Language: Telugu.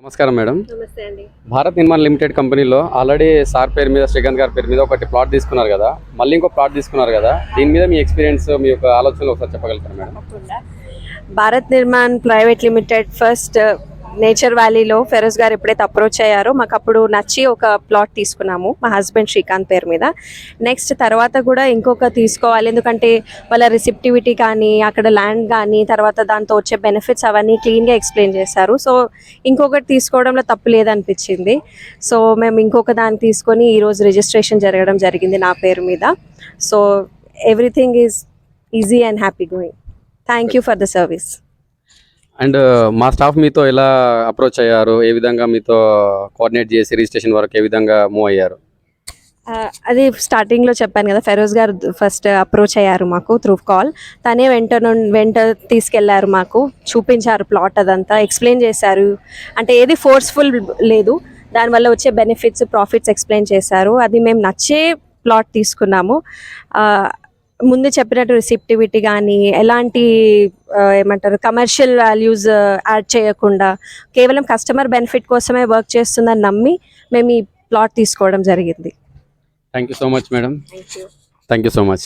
నమస్కారం మేడం. నమస్తే అండి. భారత్ నిర్మాణ్ లిమిటెడ్ కంపెనీలో ఆల్రెడీ సార్ పేరు మీద శ్రీకాంత్ గారి పేరు మీద ఒకటి ప్లాట్ తీసుకున్నారు కదా, మళ్ళీ ఇంకో ప్లాట్ తీసుకున్నారు కదా, దీని మీద మీ ఎక్స్పీరియన్స్, మీ యొక్క ఆలోచనలు ఒకసారి చెప్పగలుగుతారు మేడం? Bharat Nirman private limited first nature వ్యాలీలో ఫెరోజ్ గారు ఎప్పుడైతే అప్రోచ్ అయ్యారో మాకు అప్పుడు నచ్చి ఒక ప్లాట్ తీసుకున్నాము మా హస్బెండ్ శ్రీకాంత్ పేరు మీద. నెక్స్ట్ తర్వాత కూడా ఇంకొక తీసుకోవాలి, ఎందుకంటే వాళ్ళ రిసిప్టివిటీ కానీ అక్కడ ల్యాండ్ కానీ తర్వాత దాంతో వచ్చే బెనిఫిట్స్ అవన్నీ క్లీన్గా ఎక్స్ప్లెయిన్ చేశారు. సో ఇంకొకటి తీసుకోవడంలో తప్పు లేదనిపించింది. సో మేము ఇంకొక దాన్ని తీసుకొని ఈరోజు రిజిస్ట్రేషన్ జరగడం జరిగింది నా పేరు మీద. So everything is easy and happy going. Thank you for the service. And మా స్టాఫ్ మీతో ఎలా అప్రోచ్ అయ్యారు, ఏ విధంగా మీతో కోఆర్డినేట్ చేసి రిజిస్ట్రేషన్ వరకు ఏ విధంగా మూవ్ అయ్యారు? అది స్టార్టింగ్లో చెప్పాను కదా, ఫెరోజ్ గారు ఫస్ట్ అప్రోచ్ అయ్యారు మాకు త్రూ కాల్. తనే వెంట తీసుకెళ్లారు, మాకు చూపించారు ప్లాట్, అదంతా ఎక్స్ప్లెయిన్ చేశారు. అంటే ఏది ఫోర్స్ఫుల్ లేదు, దానివల్ల వచ్చే బెనిఫిట్స్ ప్రాఫిట్స్ ఎక్స్ప్లెయిన్ చేశారు. అది మేము నచ్చే ప్లాట్ తీసుకున్నాము. ముందు చెప్పినట్టు రిసిప్టివిటీ కానీ ఎలాంటి ఏమంటారు కమర్షియల్ వాల్యూస్ యాడ్ చేయకుండా కేవలం కస్టమర్ బెనిఫిట్ కోసమే వర్క్ చేస్తుందని నమ్మి మేము ఈ ప్లాట్ తీసుకోవడం జరిగింది. Thank you so much madam. Thank you so much.